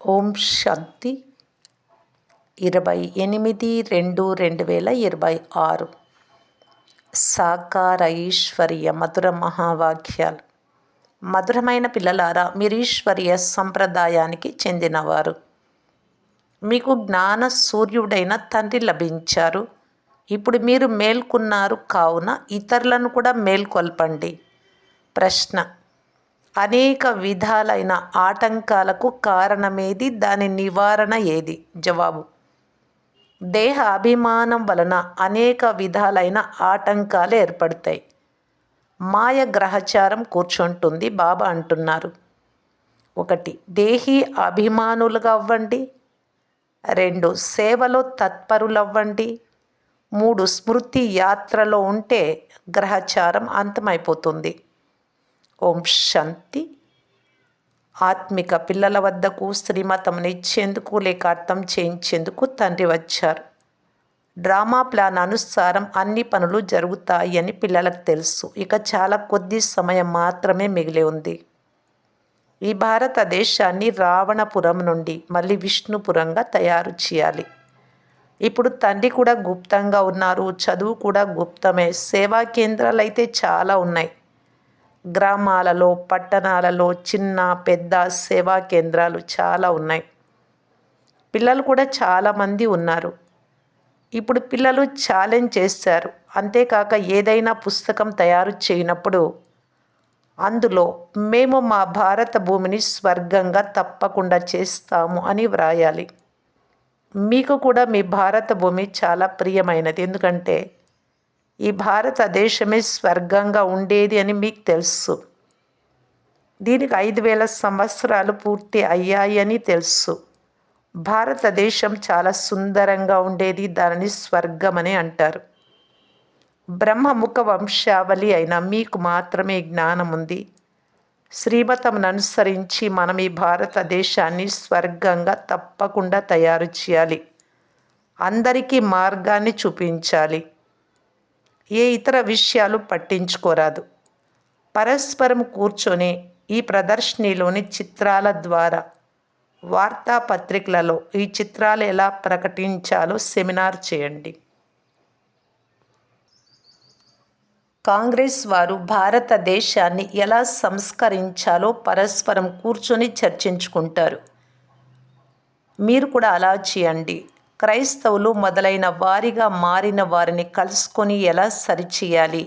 ఓం శాంతి 28/2/2026 సాకార ఈశ్వరీయ మధుర మహావాక్యాలు. మధురమైన పిల్లలారా, మీరు ఈశ్వరీయ సంప్రదాయానికి చెందినవారు. మీకు జ్ఞాన సూర్యుడైన తండ్రి లభించారు. ఇప్పుడు మీరు మేల్కొన్నారు కావున ఇతరులను కూడా మేల్కొల్పండి. ప్రశ్న: అనేక విధాలైన ఆటంకాలకు కారణమేది? దాని నివారణ ఏది? జవాబు: దేహ అభిమానం వలన అనేక విధాలైన ఆటంకాలు ఏర్పడతాయి. మాయ గ్రహచారం కూర్చుంటుంది. బాబా అంటున్నారు, 1. దేహీ అభిమానులుగా అవ్వండి. 2. సేవలో తత్పరులవ్వండి. 3. స్మృతి యాత్రలో ఉంటే గ్రహచారం అంతమైపోతుంది. ఓం శాంతి. ఆత్మిక పిల్లల వద్దకు శ్రీమతం ఇచ్చేందుకు లేక అర్థం చేయించేందుకు తండ్రి వచ్చారు. డ్రామా ప్లాన్ అనుసారం అన్ని పనులు జరుగుతాయని పిల్లలకు తెలుసు. ఇక చాలా కొద్ది సమయం మాత్రమే మిగిలి ఉంది. ఈ భారతదేశాన్ని రావణపురం నుండి మళ్ళీ విష్ణుపురంగా తయారు చేయాలి. ఇప్పుడు తండ్రి కూడా గుప్తంగా ఉన్నారు. చదువు కూడా గుప్తమే. సేవా కేంద్రాలు అయితే చాలా ఉన్నాయి. గ్రామాలలో, పట్టణాలలో చిన్న పెద్ద సేవా కేంద్రాలు చాలా ఉన్నాయి. పిల్లలు కూడా చాలామంది ఉన్నారు. ఇప్పుడు పిల్లలు ఛాలెంజ్ చేశారు. అంతేకాక ఏదైనా పుస్తకం తయారు చేయనప్పుడు అందులో మేము మా భారత భూమిని స్వర్గంగా తప్పకుండా చేస్తాము అని వ్రాయాలి. మీకు కూడా మీ భారత భూమి చాలా ప్రియమైనది. ఎందుకంటే ఈ భారతదేశమే స్వర్గంగా ఉండేది అని మీకు తెలుసు. దీనికి 5,000 సంవత్సరాలు పూర్తి అయ్యాయి అని తెలుసు. భారతదేశం చాలా సుందరంగా ఉండేది. దానిని స్వర్గమని అంటారు. బ్రహ్మముఖ వంశావళి అయిన మీకు మాత్రమే జ్ఞానం ఉంది. శ్రీమతంను అనుసరించి మనం ఈ భారతదేశాన్ని స్వర్గంగా తప్పకుండా తయారు చేయాలి. అందరికీ మార్గాన్ని చూపించాలి. ఏ ఇతర విషయాలు పట్టించుకోరాదు. పరస్పరం కూర్చొని ఈ ప్రదర్శనలోని చిత్రాల ద్వారా వార్తాపత్రికలలో ఈ చిత్రాలు ఎలా ప్రకటించాలో సెమినార్ చేయండి. కాంగ్రెస్ వారు భారతదేశాన్ని ఎలా సంస్కరించాలో పరస్పరం కూర్చొని చర్చించుకుంటారు. మీరు కూడా అలా చేయండి. క్రైస్తవులు మొదలైన వారిగా మారిన వారిని కలుసుకొని ఎలా సరిచేయాలి,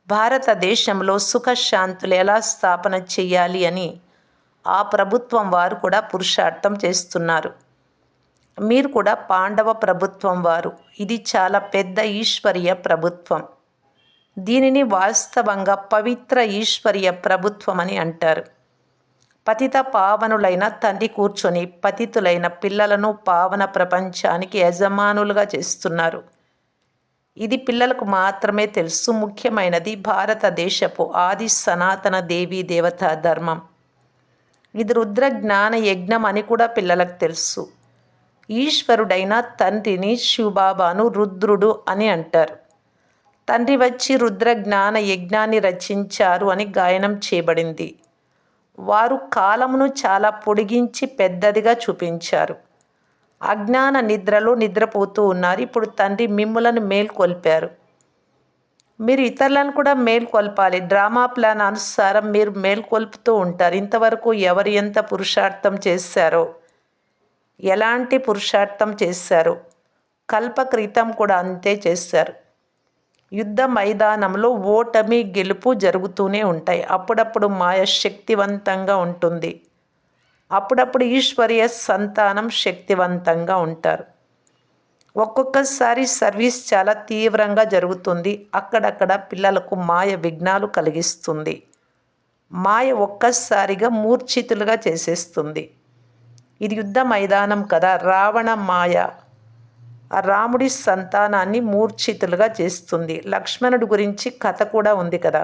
భారతదేశంలో సుఖశాంతులు ఎలా స్థాపన చేయాలి అని ఆ ప్రభుత్వం వారు కూడా పురుషార్థం చేస్తున్నారు. మీరు కూడా పాండవ ప్రభుత్వం వారు. ఇది చాలా పెద్ద ఈశ్వరీయ ప్రభుత్వం. దీనిని వాస్తవంగా పవిత్ర ఈశ్వరీయ ప్రభుత్వం అని అంటారు. పతిత పావనులైన తండ్రి కూర్చొని పతితులైన పిల్లలను పావన ప్రపంచానికి యజమానులుగా చేస్తున్నారు. ఇది పిల్లలకు మాత్రమే తెలుసు. ముఖ్యమైనది భారతదేశపు ఆది సనాతన దేవీ దేవతా ధర్మం. ఇది రుద్ర జ్ఞాన యజ్ఞం అని కూడా పిల్లలకు తెలుసు. ఈశ్వరుడైన తండ్రిని శివబాబాను రుద్రుడు అని అంటారు. తండ్రి వచ్చి రుద్ర జ్ఞాన యజ్ఞాన్ని రచించారు అని గాయనం చేయబడింది. వారు కాలమును చాలా పొడిగించి పెద్దదిగా చూపించారు. అజ్ఞాన నిద్రలో నిద్రపోతూ ఉన్నారు. ఇప్పుడు తండ్రి మిమ్ములను మేల్కొల్పారు. మీరు ఇతరులను కూడా మేల్కొల్పాలి. డ్రామా ప్లాన్ అనుసారం మీరు మేల్కొల్పుతూ ఉంటారు. ఇంతవరకు ఎవరు ఎంత పురుషార్థం చేశారో, ఎలాంటి పురుషార్థం చేశారో కల్పక్రితం కూడా అంతే చేశారు. యుద్ధ మైదానంలో ఓటమి గెలుపు జరుగుతూనే ఉంటాయి. అప్పుడప్పుడు మాయ శక్తివంతంగా ఉంటుంది. అప్పుడప్పుడు ఈశ్వరీయ సంతానం శక్తివంతంగా ఉంటారు. ఒక్కొక్కసారి సర్వీస్ చాలా తీవ్రంగా జరుగుతుంది. అక్కడక్కడ పిల్లలకు మాయ విఘ్నాలు కలిగిస్తుంది. మాయ ఒక్కసారిగా మూర్ఛితులుగా చేసేస్తుంది. ఇది యుద్ధ మైదానం కదా. రావణ మాయ ఆ రాముడి సంతానాన్ని మూర్ఛితులుగా చేస్తుంది. లక్ష్మణుడి గురించి కథ కూడా ఉంది కదా.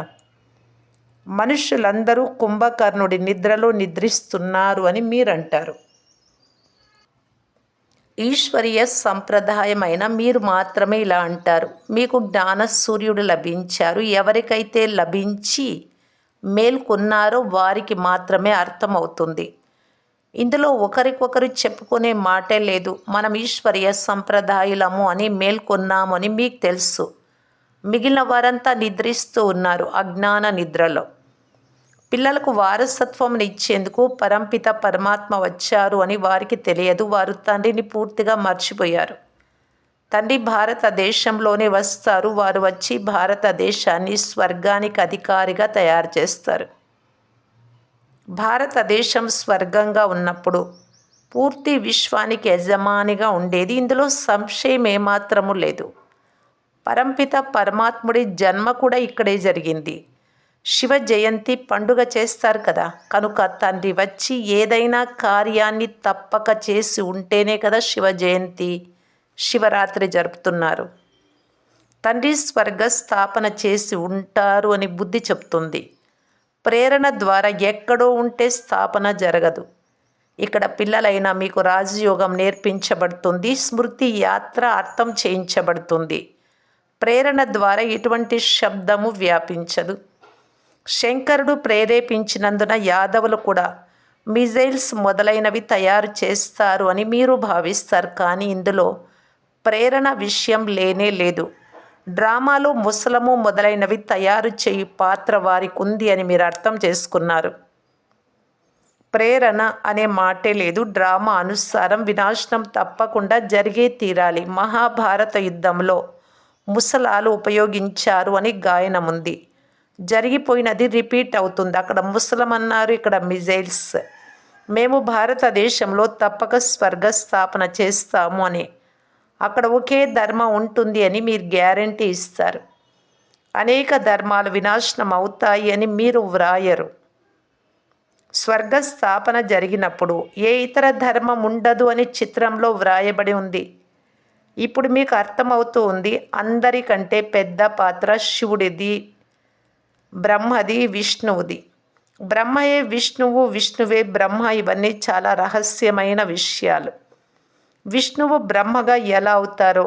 మనుషులందరూ కుంభకర్ణుడి నిద్రలో నిద్రిస్తున్నారు అని మీరంటారు. ఈశ్వరీయ సంప్రదాయమైన మీరు మాత్రమే ఇలా అంటారు. మీకు జ్ఞాన సూర్యుడు లభించారు. ఎవరికైతే లభించి మేల్కొన్నారో వారికి మాత్రమే అర్థమవుతుంది. ఇందులో ఒకరికొకరు చెప్పుకునే మాటే లేదు. మనం ఈశ్వరీయ సంప్రదాయులము అని మేల్కొన్నాము అని మీకు తెలుసు. మిగిలిన వారంతా నిద్రిస్తూ ఉన్నారు అజ్ఞాన నిద్రలో. పిల్లలకు వారసత్వం ఇచ్చేందుకు పరంపిత పరమాత్మ వచ్చారు అని వారికి తెలియదు. వారు తండ్రిని పూర్తిగా మర్చిపోయారు. తండ్రి భారతదేశంలోనే వస్తారు. వారు వచ్చి భారతదేశాన్ని స్వర్గానికి అధికారిగా తయారు చేస్తారు. భారతదేశం స్వర్గంగా ఉన్నప్పుడు పూర్తి విశ్వానికి యజమానిగా ఉండేది. ఇందులో సంశయం ఏమాత్రము లేదు. పరంపిత పరమాత్ముడి జన్మ కూడా ఇక్కడే జరిగింది. శివ జయంతి పండుగ చేస్తారు కదా, కనుక తండ్రి వచ్చి ఏదైనా కార్యాన్ని తప్పక చేసి ఉంటేనే కదా శివ జయంతి, శివరాత్రి జరుపుతున్నారు. తండ్రి స్వర్గ స్థాపన చేసి ఉంటారు అని బుద్ధి చెప్తుంది. ప్రేరణ ద్వారా ఎక్కడో ఉంటే స్థాపన జరగదు. ఇక్కడ పిల్లలైనా మీకు రాజయోగం నేర్పించబడుతుంది. స్మృతి యాత్ర అర్థం చేయించబడుతుంది. ప్రేరణ ద్వారా ఎటువంటి శబ్దము వ్యాపించదు. శంకరుడు ప్రేరేపించినందున యాదవులు కూడా మిజైల్స్ మొదలైనవి తయారు చేస్తారు అని మీరు భావిస్తారు. కానీ ఇందులో ప్రేరణ విషయం లేనే లేదు. డ్రామాలో ముసలము మొదలైనవి తయారు చేయు పాత్ర వారికి ఉంది అని మీరు అర్థం చేసుకున్నారు. ప్రేరణ అనే మాటే లేదు. డ్రామా అనుసారం వినాశనం తప్పకుండా జరిగే తీరాలి. మహాభారత యుద్ధంలో ముసలాలు ఉపయోగించారు అని గాయనముంది. జరిగిపోయినది రిపీట్ అవుతుంది. అక్కడ ముసలం అన్నారు, ఇక్కడ మిజైల్స్. మేము భారతదేశంలో తప్పక స్వర్గస్థాపన చేస్తాము అని, అక్కడ ఒకే ధర్మం ఉంటుంది అని మీరు గ్యారంటీ ఇస్తారు. అనేక ధర్మాలు వినాశనం అవుతాయి అని మీరు వ్రాయరు. స్వర్గస్థాపన జరిగినప్పుడు ఏ ఇతర ధర్మం ఉండదు అని చిత్రంలో వ్రాయబడి ఉంది. ఇప్పుడు మీకు అర్థమవుతూ ఉంది. అందరికంటే పెద్ద పాత్ర శివుడిది, బ్రహ్మది, విష్ణువుది. బ్రహ్మయే విష్ణువు, విష్ణువే బ్రహ్మ. ఇవన్నీ చాలా రహస్యమైన విషయాలు. విష్ణువు బ్రహ్మగా ఎలా అవుతారో,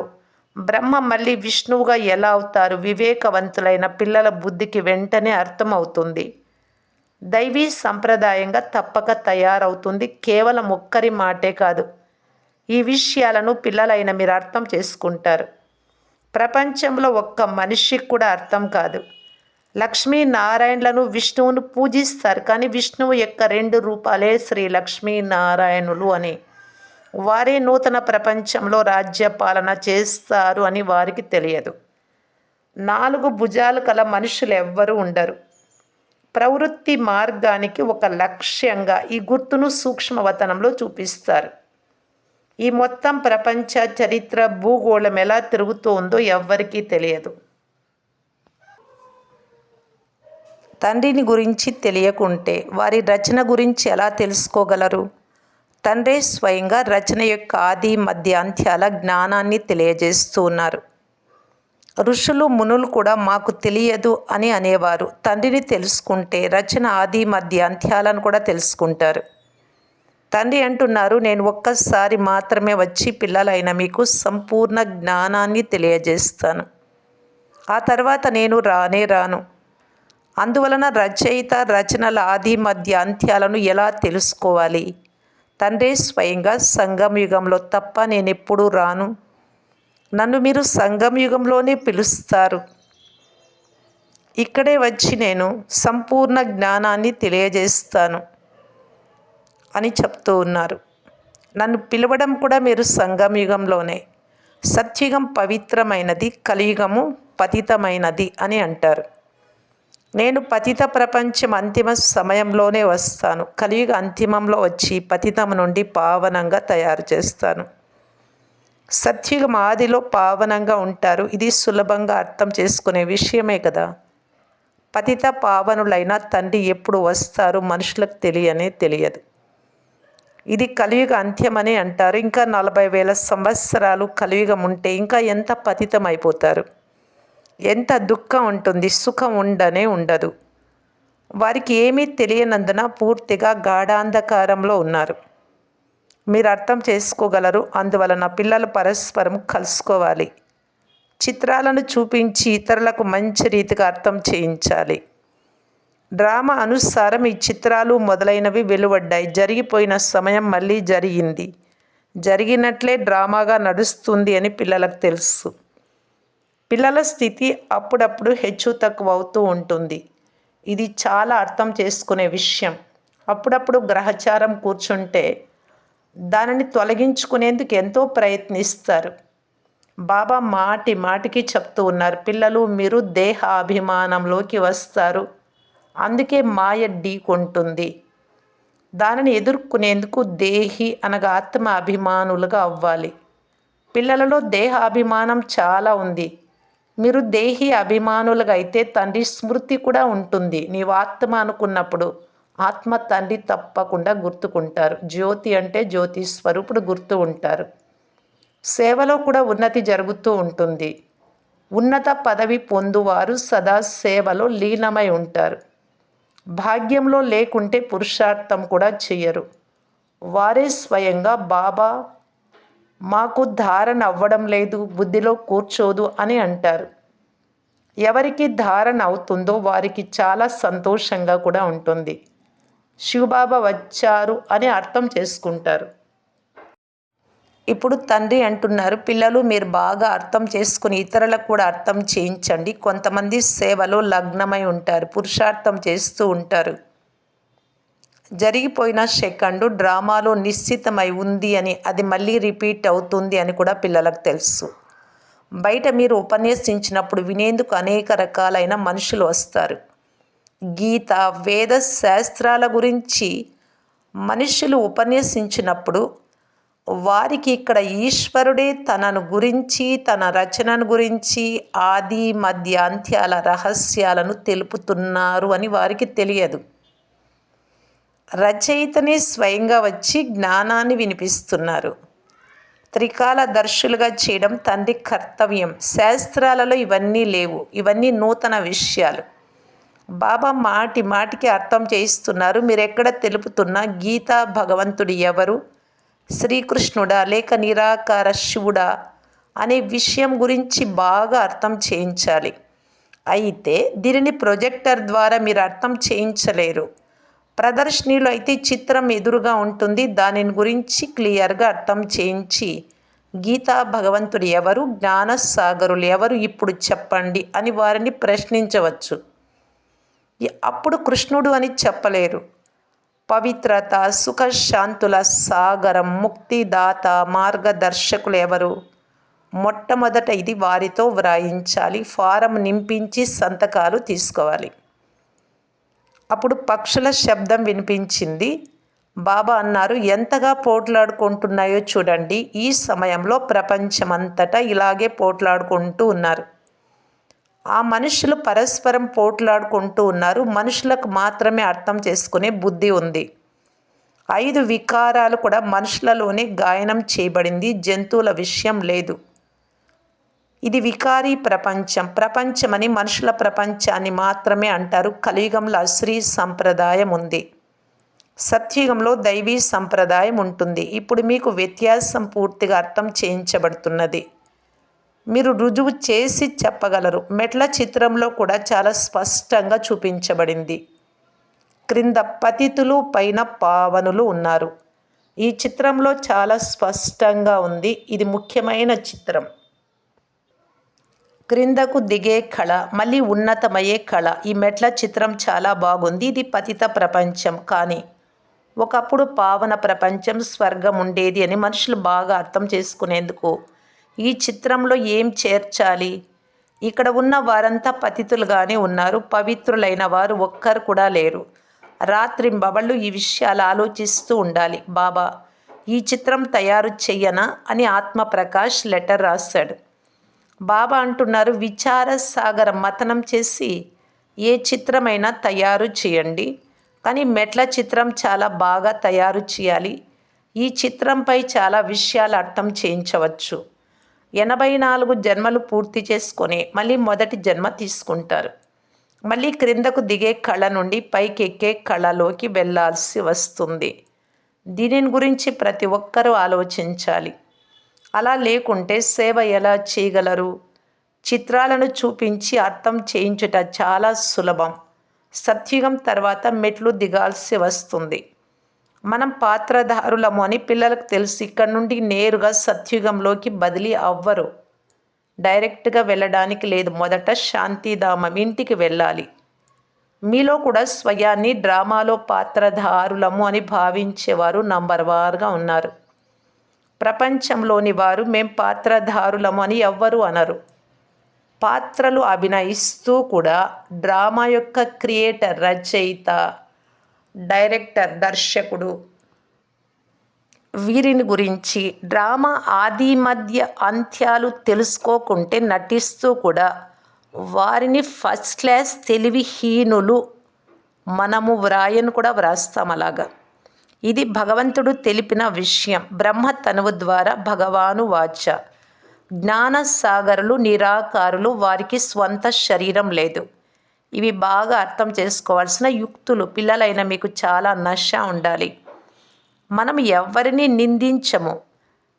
బ్రహ్మ మళ్ళీ విష్ణువుగా ఎలా అవుతారు, వివేకవంతులైన పిల్లల బుద్ధికి వెంటనే అర్థమవుతుంది. దైవీ సంప్రదాయంగా తప్పక తయారవుతుంది. కేవలం ఒక్కరి మాటే కాదు. ఈ విషయాలను పిల్లలైన మీరు అర్థం చేసుకుంటారు. ప్రపంచంలో ఒక్క మనిషికి కూడా అర్థం కాదు. లక్ష్మీనారాయణలను విష్ణువును పూజిస్తారు. కానీ విష్ణువు యొక్క 2 రూపాలే శ్రీ లక్ష్మీనారాయణులు అని. వారే నూతన ప్రపంచంలో రాజ్యపాలన చేస్తారు అని వారికి తెలియదు. 4 భుజాలు కల మనుషులు ఎవ్వరూ ఉండరు. ప్రవృత్తి మార్గానికి ఒక లక్ష్యంగా ఈ గుర్తును సూక్ష్మవతనంలో చూపిస్తారు. ఈ మొత్తం ప్రపంచ చరిత్ర, భూగోళం ఎలా తిరుగుతోందో ఎవ్వరికీ తెలియదు. తండ్రిని గురించి తెలియకుంటే వారి రచన గురించి ఎలా తెలుసుకోగలరు? తండ్రే స్వయంగా రచన యొక్క ఆది మధ్య అంత్యాల జ్ఞానాన్ని తెలియజేస్తూ ఉన్నారు. ఋషులు, మునులు కూడా మాకు తెలియదు అని అనేవారు. తండ్రిని తెలుసుకుంటే రచన ఆది మధ్య అంత్యాలను కూడా తెలుసుకుంటారు. తండ్రి అంటున్నారు, నేను ఒక్కసారి మాత్రమే వచ్చి పిల్లలైన మీకు సంపూర్ణ జ్ఞానాన్ని తెలియజేస్తాను. ఆ తర్వాత నేను రానే రాను. అందువలన రచయిత రచనల ఆది మధ్య అంత్యాలను ఎలా తెలుసుకోవాలి? తండ్రే స్వయంగా సంగమయుగంలో తప్ప నేనెప్పుడూ రాను. నన్ను మీరు సంగమయుగంలోనే పిలుస్తారు. ఇక్కడే వచ్చి నేను సంపూర్ణ జ్ఞానాన్ని తెలియజేస్తాను అని చెప్తూ ఉన్నారు. నన్ను పిలవడం కూడా మీరు సంగమయుగంలోనే. సత్యుగం పవిత్రమైనది, కలియుగము పతితమైనది అని అంటారు. నేను పతిత ప్రపంచం అంతిమ సమయంలోనే వస్తాను. కలియుగ అంతిమంలో వచ్చి పతితం నుండి పావనంగా తయారు చేస్తాను. సత్యుగం ఆదిలో పావనంగా ఉంటారు. ఇది సులభంగా అర్థం చేసుకునే విషయమే కదా. పతిత పావనులైన తండ్రి ఎప్పుడు వస్తారు మనుషులకు తెలియదు. ఇది కలియుగ అంత్యమని అంటారు. ఇంకా 40,000 సంవత్సరాలు కలియుగం ఉంటే ఇంకా ఎంత పతితం అయిపోతారు. ఎంత దుఃఖం ఉంటుంది, సుఖం ఉండదు. వారికి ఏమీ తెలియనందున పూర్తిగా గాఢాంధకారంలో ఉన్నారు. మీరు అర్థం చేసుకోగలరు. అందువలన పిల్లలు పరస్పరం కలుసుకోవాలి. చిత్రాలను చూపించి ఇతరులకు మంచి రీతిగా అర్థం చేయించాలి. డ్రామా అనుసారం ఈ చిత్రాలు మొదలైనవి వెలువడ్డాయి. జరిగిపోయిన సమయం మళ్ళీ జరిగింది. జరిగినట్లే డ్రామాగా నడుస్తుంది అని పిల్లలకు తెలుసు. పిల్లల స్థితి అప్పుడప్పుడు హెచ్చు తక్కువ అవుతూ ఉంటుంది. ఇది చాలా అర్థం చేసుకునే విషయం. అప్పుడప్పుడు గ్రహచారం కూర్చుంటే దానిని తొలగించుకునేందుకు ఎంతో ప్రయత్నిస్తారు. బాబా మాటి మాటికి చెప్తూ ఉన్నారు, పిల్లలు మీరు దేహాభిమానంలోకి వస్తారు, అందుకే మాయ ఢీకొంటుంది. దానిని ఎదుర్కొనేందుకు దేహి అనగా ఆత్మ అభిమానులుగా అవ్వాలి. పిల్లలలో దేహాభిమానం చాలా ఉంది. మీరు దేహి అభిమానులుగా అయితే తండ్రి స్మృతి కూడా ఉంటుంది. నీవు ఆత్మ అనుకున్నప్పుడు ఆత్మ తండ్రి తప్పకుండా గుర్తుకుంటారు. జ్యోతి అంటే జ్యోతి స్వరూపుడు గుర్తు ఉంటారు. సేవలో కూడా ఉన్నతి జరుగుతూ ఉంటుంది. ఉన్నత పదవి పొందువారు సదా సేవలో లీనమై ఉంటారు. భాగ్యంలో లేకుంటే పురుషార్థం కూడా చెయ్యరు. వారే స్వయంగా బాబా మాకు ధారణ అవ్వడం లేదు, బుద్ధిలో కూర్చోదు అని అంటారు. ఎవరికి ధారణ అవుతుందో వారికి చాలా సంతోషంగా కూడా ఉంటుంది. శివబాబా వచ్చారు అని అర్థం చేసుకుంటారు. ఇప్పుడు తండ్రి అంటున్నారు, పిల్లలు మీరు బాగా అర్థం చేసుకుని ఇతరులకు కూడా అర్థం చేయించండి. కొంతమంది సేవలో లగ్నమై ఉంటారు, పురుషార్థం చేస్తూ ఉంటారు. జరిగిపోయిన సెకండు డ్రామాలో నిశ్చితమై ఉంది అని, అది మళ్ళీ రిపీట్ అవుతుంది అని కూడా పిల్లలకు తెలుసు. బయట మీరు ఉపన్యసించినప్పుడు వినేందుకు అనేక రకాలైన మనుషులు వస్తారు. గీత, వేద శాస్త్రాల గురించి మనుషులు ఉపన్యసించినప్పుడు వారికి ఇక్కడ ఈశ్వరుడే తనను గురించి, తన రచనను గురించి, ఆది మధ్య అంత్యాల రహస్యాలను తెలుపుతున్నారు అని వారికి తెలియదు. రచయితనే స్వయంగా వచ్చి జ్ఞానాన్ని వినిపిస్తున్నారు. త్రికాల దర్శులుగా చేయడం తండ్రి కర్తవ్యం. శాస్త్రాలలో ఇవన్నీ లేవు. ఇవన్నీ నూతన విషయాలు. బాబా మాటి మాటికి అర్థం చేయిస్తున్నారు. మీరెక్కడ తెలుపుతున్నా గీతా భగవంతుడు ఎవరు, శ్రీకృష్ణుడా లేక నిరాకార శివుడా అనే విషయం గురించి బాగా అర్థం చేయించాలి. అయితే దీనిని ప్రొజెక్టర్ ద్వారా మీరు అర్థం చేయించలేరు. ప్రదర్శనలో అయితే చిత్రం ఎదురుగా ఉంటుంది, దానిని గురించి క్లియర్గా అర్థం చేయించి గీతా భగవంతుడు ఎవరు, జ్ఞానసాగరులు ఎవరు ఇప్పుడు చెప్పండి అని వారిని ప్రశ్నించవచ్చు. అప్పుడు కృష్ణుడు అని చెప్పలేరు. పవిత్రత, సుఖశాంతుల సాగరం, ముక్తిదాత, మార్గదర్శకులు ఎవరు? మొట్టమొదట ఇది వారితో వ్రాయించాలి. ఫారం నింపించి సంతకాలు తీసుకోవాలి. అప్పుడు పక్షుల శబ్దం వినిపించింది. బాబా అన్నారు, ఎంతగా పోట్లాడుకుంటున్నాయో చూడండి. ఈ సమయంలో ప్రపంచమంతటా ఇలాగే పోట్లాడుకుంటూ ఉన్నారు. ఆ మనుషులు పరస్పరం పోట్లాడుకుంటూ ఉన్నారు. మనుషులకు మాత్రమే అర్థం చేసుకునే బుద్ధి ఉంది. 5 వికారాలు కూడా మనుషులలోనే గాయనం చేయబడింది. జంతువుల విషయం లేదు. ఇది వికారీ ప్రపంచం. ప్రపంచమని మనుషుల ప్రపంచాన్ని మాత్రమే అంటారు. కలియుగంలో అశ్రీ సంప్రదాయం ఉంది, సత్యుగంలో దైవీ సంప్రదాయం ఉంటుంది. ఇప్పుడు మీకు వ్యత్యాసం పూర్తిగా అర్థం చేయించబడుతున్నది. మీరు రుజువు చేసి చెప్పగలరు. మెట్ల చిత్రంలో కూడా చాలా స్పష్టంగా చూపించబడింది. క్రింద పతితులు, పైన పావనులు ఉన్నారు. ఈ చిత్రంలో చాలా స్పష్టంగా ఉంది. ఇది ముఖ్యమైన చిత్రం. క్రిందకు దిగే కళ, మళ్ళీ ఉన్నతమయ్యే కళ. ఈ మెట్ల చిత్రం చాలా బాగుంది. ఇది పతిత ప్రపంచం, కానీ ఒకప్పుడు పావన ప్రపంచం, స్వర్గం ఉండేది అని మనుషులు బాగా అర్థం చేసుకునేందుకు ఈ చిత్రంలో ఏం చేర్చాలి? ఇక్కడ ఉన్న వారంతా పతితులుగానే ఉన్నారు. పవిత్రులైన వారు ఒక్కరు కూడా లేరు. రాత్రింబవళ్ళు ఈ విషయాలు ఆలోచిస్తూ ఉండాలి. బాబా ఈ చిత్రం తయారు చెయ్యనా అని ఆత్మప్రకాష్ లెటర్ రాశాడు. బాబా అంటున్నారు, విచార సాగరం మథనం చేసి ఏ చిత్రమైనా తయారు చేయండి, కానీ మెట్ల చిత్రం చాలా బాగా తయారు చేయాలి. ఈ చిత్రంపై చాలా విషయాలు అర్థం చేయించవచ్చు. 84 జన్మలు పూర్తి చేసుకొని మళ్ళీ మొదటి జన్మ తీసుకుంటారు. మళ్ళీ క్రిందకు దిగే కళ నుండి పైకెక్కే కళలోకి వెళ్ళాల్సి వస్తుంది. దీనిని గురించి ప్రతి ఒక్కరూ ఆలోచించాలి. అలా లేకుంటే సేవ ఎలా చేయగలరు? చిత్రాలను చూపించి అర్థం చేయించుట చాలా సులభం. సత్యుగం తర్వాత మెట్లు దిగాల్సి వస్తుంది. మనం పాత్రధారులము అని పిల్లలకు తెలుసు. ఇక్కడ నుండి నేరుగా సత్యుగంలోకి బదిలీ అవ్వరు. డైరెక్ట్గా వెళ్ళడానికి లేదు. మొదట శాంతిధామం ఇంటికి వెళ్ళాలి. మీలో కూడా స్వయాన్ని డ్రామాలో పాత్రధారులము అని భావించేవారు నంబర్ వార్గా ఉన్నారు. ప్రపంచంలోని వారు మేం పాత్రధారులము అని ఎవ్వరూ అనరు. పాత్రలు అభినయిస్తూ కూడా డ్రామా యొక్క క్రియేటర్, రచయిత, డైరెక్టర్, దర్శకుడు వీరిని గురించి డ్రామా ఆది మధ్య అంత్యాలు తెలుసుకోకుంటే నటిస్తూ కూడా వారిని ఫస్ట్ క్లాస్ తెలివిహీనులు మనము వ్రాయను కూడా వ్రాస్తాం అలాగా. ఇది భగవంతుడు తెలిపిన విషయం. బ్రహ్మ తనువు ద్వారా భగవాను వాచ. జ్ఞానసాగరులు నిరాకారులు, వారికి స్వంత శరీరం లేదు. ఇవి బాగా అర్థం చేసుకోవాల్సిన యుక్తులు. పిల్లలైన మీకు చాలా నశ ఉండాలి. మనం ఎవరిని నిందించము.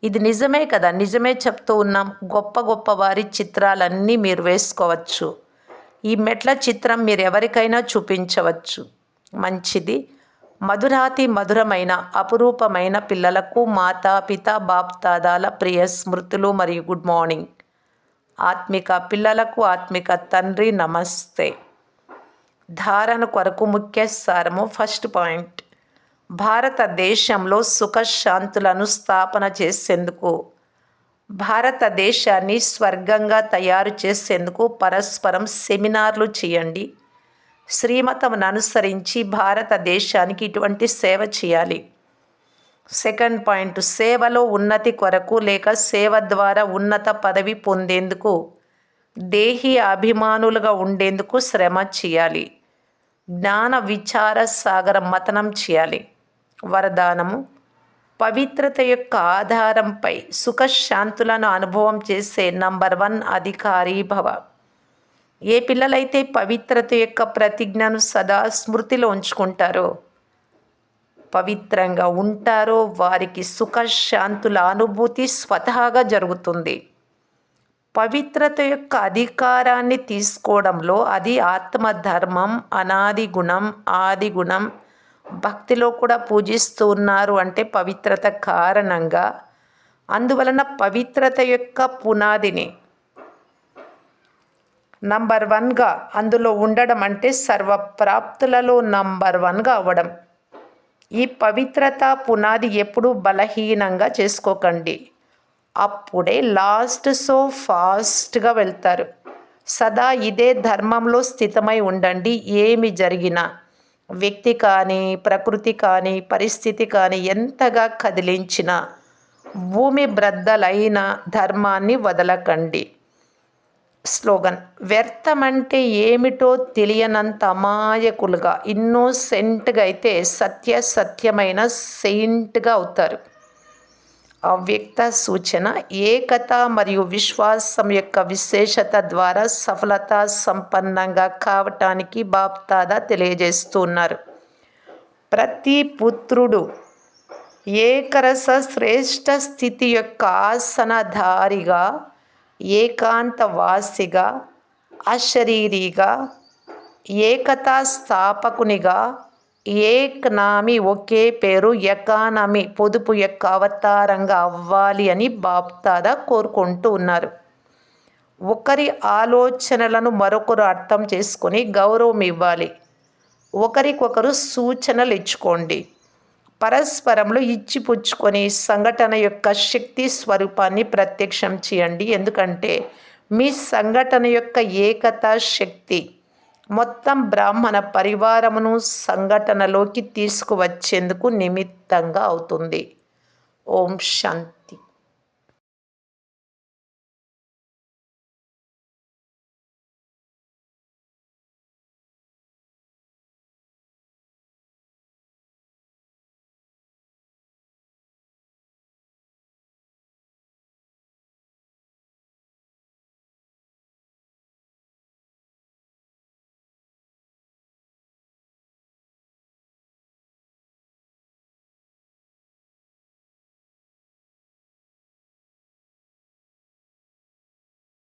ఇది నిజమే కదా, నిజమే చెప్తూ ఉన్నాం. గొప్ప గొప్ప వారి చిత్రాలన్నీ మీరు వేసుకోవచ్చు. ఈ మెట్ల చిత్రం మీరు ఎవరికైనా చూపించవచ్చు. మంచిది. మధురాతి మధురమైన అపురూపమైన పిల్లలకు మాతాపిత బాప్దాదాల ప్రియ స్మృతులు మరియు గుడ్ మార్నింగ్. ఆత్మిక పిల్లలకు ఆత్మిక తండ్రి నమస్తే. ధారణ కొరకు ముఖ్య సారము. ఫస్ట్ పాయింట్, భారతదేశంలో సుఖశాంతులను స్థాపన చేసేందుకు, భారతదేశాన్ని స్వర్గంగా తయారు చేసేందుకు పరస్పరం సెమినార్లు చేయండి. శ్రీమతమును అనుసరించి భారతదేశానికి ఇటువంటి సేవ చేయాలి. సెకండ్ పాయింట్, సేవలో ఉన్నతి కొరకు లేక సేవ ద్వారా ఉన్నత పదవి పొందేందుకు, దేహీ అభిమానులుగా ఉండేందుకు శ్రమ చేయాలి. జ్ఞాన విచార సాగర మతనం చేయాలి. వరదానము, పవిత్రత యొక్క ఆధారంపై సుఖశాంతులను అనుభవం చేసే నంబర్ 1 అధికారి భవ. ఏ పిల్లలైతే పవిత్రత యొక్క ప్రతిజ్ఞను సదా స్మృతిలో ఉంచుకుంటారో, పవిత్రంగా ఉంటారో, వారికి సుఖశాంతుల అనుభూతి స్వతహాగా జరుగుతుంది. పవిత్రత యొక్క అధికారాన్ని తీసుకోవడంలో అది ఆత్మధర్మం, అనాది గుణం, ఆది గుణం. భక్తిలో కూడా పూజిస్తూ ఉన్నారు అంటే పవిత్రత కారణంగా. అందువలన పవిత్రత యొక్క పునాదిని నంబర్ 1గా అందులో ఉండడం అంటే సర్వప్రాప్తులలో నంబర్ 1గా అవ్వడం. ఈ పవిత్రత పునాది ఎప్పుడూ బలహీనంగా చేసుకోకండి. అప్పుడే లాస్ట్ సో ఫాస్ట్గా వెళ్తారు. సదా ఇదే ధర్మంలో స్థితమై ఉండండి. ఏమి జరిగినా, వ్యక్తి కానీ, ప్రకృతి కానీ, పరిస్థితి కానీ ఎంతగా కదిలించినా భూమి బ్రద్దలైన ధర్మాన్ని వదలకండి. స్లోగన్, వ్యర్థమంటే ఏమిటో తెలియనంత అమాయకులుగా, ఇన్నోసెంట్గా అయితే సత్యమైన సెయింట్గా అవుతారు. అవ్యక్త సూచన, ఏకత మరియు విశ్వాసం యొక్క విశేషత ద్వారా సఫలత సంపన్నంగా కావటానికి బాప్దాదా తెలియజేస్తున్నారు. ప్రతి పుత్రుడు ఏకరస శ్రేష్ఠ స్థితి యొక్క ఆసనధారిగా, ఏకాంతవాసిగా, అశరీరిగా, ఏకతా స్థాపకునిగా, ఏక్నామి ఒకే పేరు ఎకానమీ పొదుపు యొక్క అవతారంగా అవ్వాలి అని బాప్దాదా కోరుకుంటూ ఉన్నారు. ఒకరి ఆలోచనలను మరొకరు అర్థం చేసుకొని గౌరవం ఇవ్వాలి. ఒకరికొకరు సూచనలు ఇచ్చుకోండి. పరస్పరంలో ఇచ్చిపుచ్చుకొని సంఘటన యొక్క శక్తి స్వరూపాన్ని ప్రత్యక్షం చేయండి. ఎందుకంటే మీ సంఘటన యొక్క ఏకతా శక్తి మొత్తం బ్రాహ్మణ పరివారమును సంఘటనలోకి తీసుకువచ్చేందుకు నిమిత్తంగా అవుతుంది. ఓం శాంతి.